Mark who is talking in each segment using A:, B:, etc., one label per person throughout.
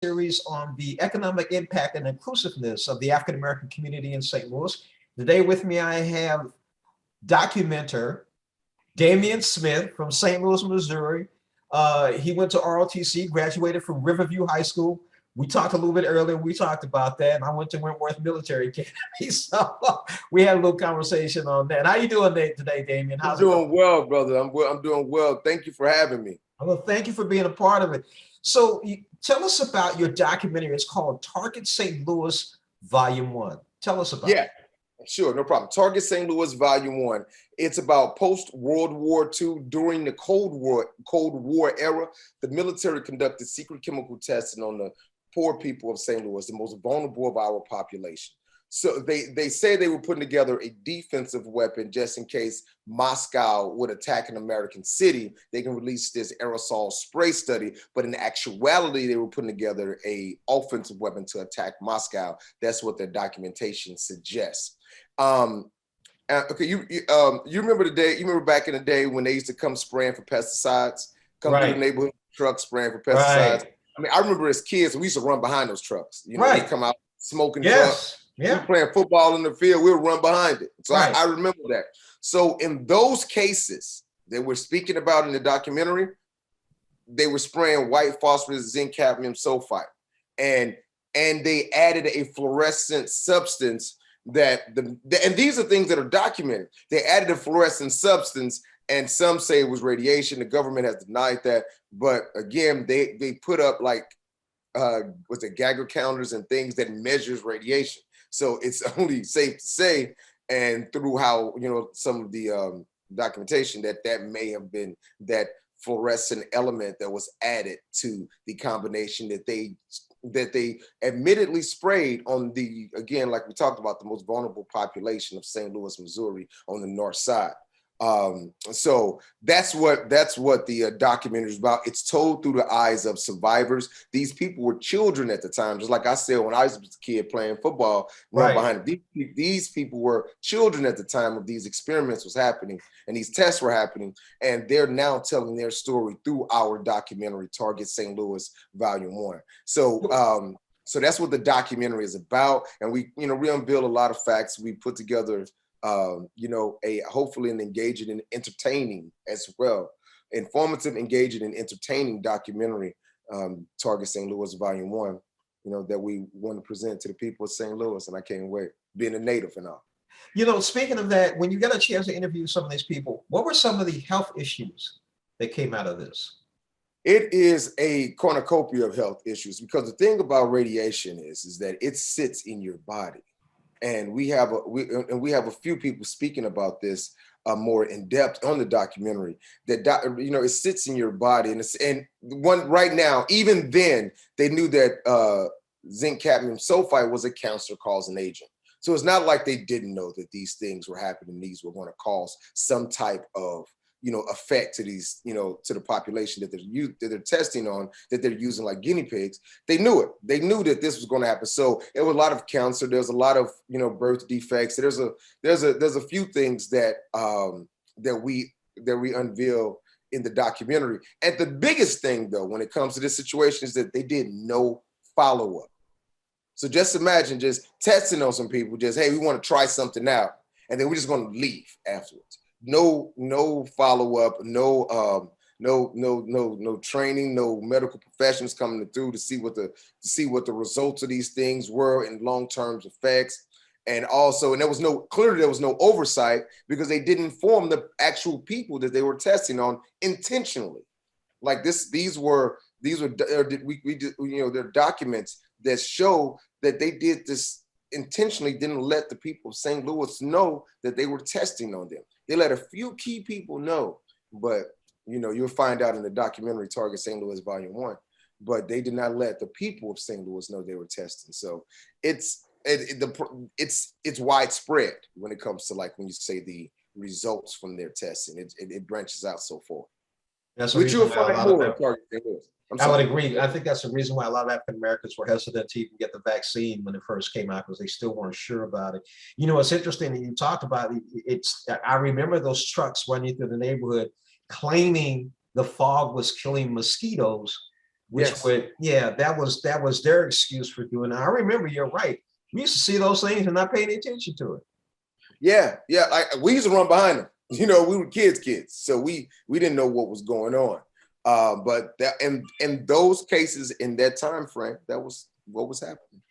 A: series on the economic impact and inclusiveness of the African American community in St. Louis. Today with me, I have documenter Damian Smith from St. Louis, Missouri. He went to ROTC, graduated from Riverview High School. We talked a little bit earlier. We talked about that, and I went to Wentworth Military Academy, so we had a little conversation on that. How you doing today, Damian?
B: I'm doing well, brother. I'm doing well. Thank you for having me.
A: Well, thank you for being a part of it. So tell us about your documentary. It's called Target St. Louis Volume 1. Tell us about it.
B: Sure, no problem. Target St. Louis Volume 1. It's about post-World War II. During the Cold War era, the military conducted secret chemical testing on the poor people of St. Louis, the most vulnerable of our population. So they say they were putting together a defensive weapon just in case Moscow would attack an American city. They can release this aerosol spray study, but in actuality, they were putting together a offensive weapon to attack Moscow. That's what their documentation suggests. Okay, you remember the day? You remember back in the day when they used to come spraying for pesticides, come through the neighborhood trucks spraying for pesticides. I mean, I remember as kids, we used to run behind those trucks. You know, they come out smoking trucks. We were playing football in the field, we would run behind it. So I remember that. So in those cases that we're speaking about in the documentary, they were spraying white phosphorus, zinc, cadmium sulfide. And they added a fluorescent substance and these are things that are documented. They added a fluorescent substance, and some say it was radiation. The government has denied that. But again, they put up like, was it Geiger counters and things that measures radiation. So it's only safe to say, and through how, you know, some of the documentation that may have been that fluorescent element that was added to the combination that they admittedly sprayed on the, again, like we talked about, the most vulnerable population of St. Louis, Missouri on the north side. So that's what the documentary is about. It's told through the eyes of survivors. These people were children at the time, just like I said when I was a kid playing football, run behind them. These people were children at the time of these experiments was happening and these tests were happening, and they're now telling their story through our documentary, Target St. Louis Volume 1. So so that's what the documentary is about, and we unveil a lot of facts. We put together hopefully an engaging and entertaining as well, informative, engaging, and entertaining documentary, Target St. Louis Volume 1, that we want to present to the people of St. Louis, and I can't wait, being a native and all.
A: Speaking of that, when you got a chance to interview some of these people, what were some of the health issues that came out of this?
B: It is a cornucopia of health issues, because the thing about radiation is that it sits in your body. And we have a few people speaking about this more in depth on the documentary. That it sits in your body, and one right now, even then, they knew that zinc cadmium sulfide was a cancer-causing agent. So it's not like they didn't know that these things were happening. These were going to cause some type of effect to these, to the population that they're testing on, that they're using like guinea pigs. They knew it. They knew that this was going to happen. So it was a lot of cancer. There's a lot of, birth defects. There's a few things that we unveil in the documentary. And the biggest thing, though, when it comes to this situation, is that they did no follow-up. So just imagine just testing on some people, just, hey, we want to try something out, and then we're just going to leave afterwards. No follow-up, no training, no medical professionals coming through to see what the results of these things were in long-term effects. And also, and there was no oversight, because they didn't inform the actual people that they were testing on intentionally. Like these were there are documents that show that they did this intentionally, didn't let the people of St. Louis know that they were testing on them. They let a few key people know, but you'll find out in the documentary Target St. Louis Volume 1, but they did not let the people of St. Louis know they were testing. So it's widespread when it comes to, like, when you say the results from their testing, it branches out so far.
A: That's which you'll find more in Target St. Louis. I would agree. I think that's the reason why a lot of African Americans were hesitant to even get the vaccine when it first came out, because they still weren't sure about it. It's interesting that you talked about it. I remember those trucks running through the neighborhood claiming the fog was killing mosquitoes, which
B: Yes.
A: would, yeah, that was their excuse for doing it. I remember, you're right. We used to see those things and not pay any attention to it.
B: Yeah, yeah. We used to run behind them. You know, we were kids, so we didn't know what was going on. But that in those cases in that time frame, that was what was happening.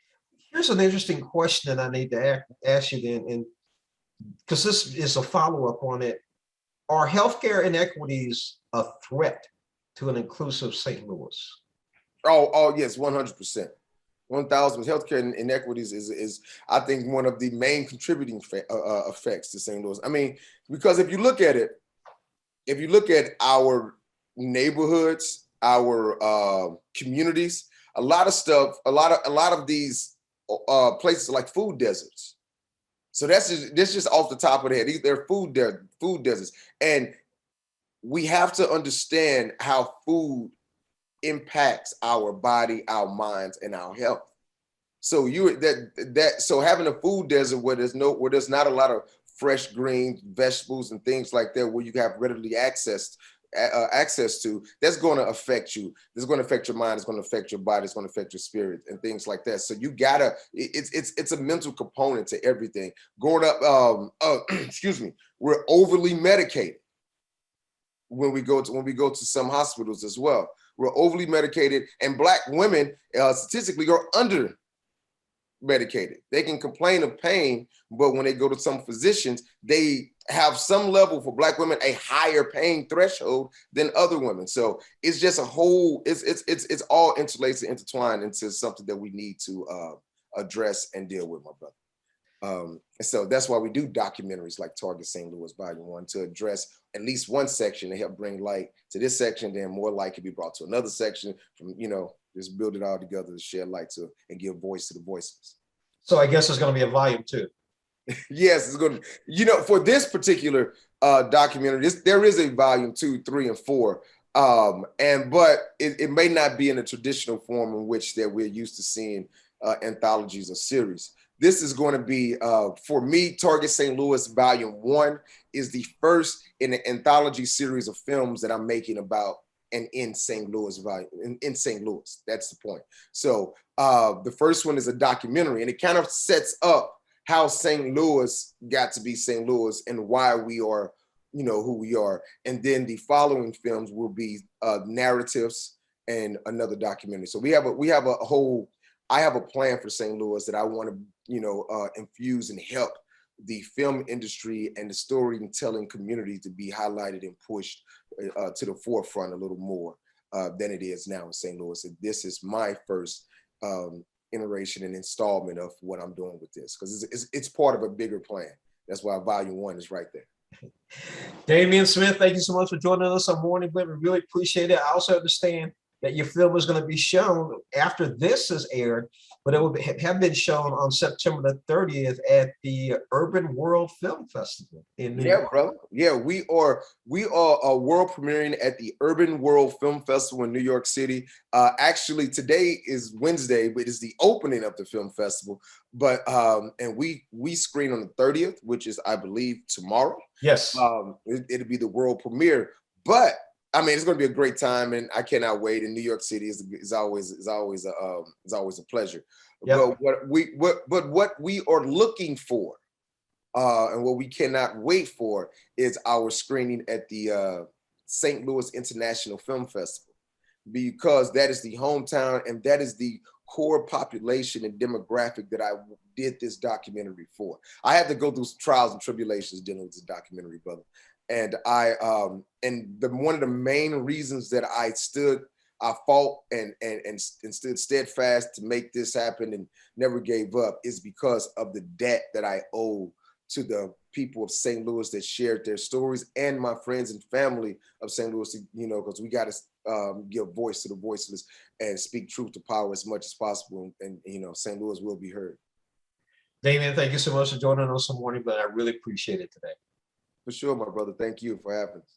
A: Here's an interesting question that I need to ask you then, and because this is a follow-up on it. Are healthcare inequities a threat to an inclusive St. Louis?
B: Oh, yes, 100%. 1,000. Healthcare inequities is I think one of the main contributing effects to St. Louis. I mean, because if you look at it, if you look at our neighborhoods, our communities, a lot of stuff, a lot of these places are like food deserts. So that's just off the top of the head. They're food deserts, and we have to understand how food impacts our body, our minds, and our health. So so having a food desert where there's not a lot of fresh greens, vegetables, and things like that, where you have readily access to, that's going to affect you. It's going to affect your mind. It's going to affect your body. It's going to affect your spirit and things like that. So you gotta. It's a mental component to everything. Growing up, excuse me, we're overly medicated when we go to some hospitals as well. We're overly medicated, and Black women statistically are under medicated. They can complain of pain, but when they go to some physicians, they have some level, for Black women, a higher pain threshold than other women. So it's just a whole, it's all interlaced and intertwined into something that we need to address and deal with, my brother. And so that's why we do documentaries like Target St. Louis Volume 1, to address at least one section to help bring light to this section, then more light can be brought to another section, from, just build it all together to shed light to and give voice to the voiceless.
A: So I guess there's going to be a volume 2.
B: Yes, it's going to, for this particular documentary, there is a volume 2, 3, and 4. But it may not be in the traditional form in which that we're used to seeing anthologies or series. This is going to be, for me, Target St. Louis Volume 1 is the first in an anthology series of films that I'm making about and in St. Louis in St. Louis. That's the point. So the first one is a documentary, and it kind of sets up how St. Louis got to be St. Louis and why we are, who we are. And then the following films will be narratives and another documentary. So we have a whole, I have a plan for St. Louis that I want to, infuse and help the film industry and the storytelling community to be highlighted and pushed to the forefront a little more than it is now in St. Louis. And this is my first iteration and installment of what I'm doing with this, because it's part of a bigger plan. That's why Volume 1 is right there.
A: Damian Smith, thank you so much for joining us on Morning Blend. We really appreciate it. I also understand that your film is going to be shown after this is aired, but it will have been shown on September the 30th at the Urban World Film Festival in New York.
B: Brother. Yeah, we are world premiering at the Urban World Film Festival in New York City. Actually, today is Wednesday, but it's the opening of the film festival. But and we screen on the 30th, which is, I believe, tomorrow.
A: Yes.
B: It'll be the world premiere. But I mean, it's going to be a great time, and I cannot wait. And New York City is always a pleasure. Yep. But what we are looking for, and what we cannot wait for, is our screening at the St. Louis International Film Festival, because that is the hometown and that is the core population and demographic that I did this documentary for. I had to go through trials and tribulations dealing with this documentary, brother. And one of the main reasons that I fought and stood steadfast to make this happen and never gave up is because of the debt that I owe to the people of St. Louis that shared their stories, and my friends and family of St. Louis, because we got to give voice to the voiceless and speak truth to power as much as possible. And St. Louis will be heard.
A: Damian, thank you so much for joining us this morning, but I really appreciate it today.
B: For sure, my brother. Thank you for having us.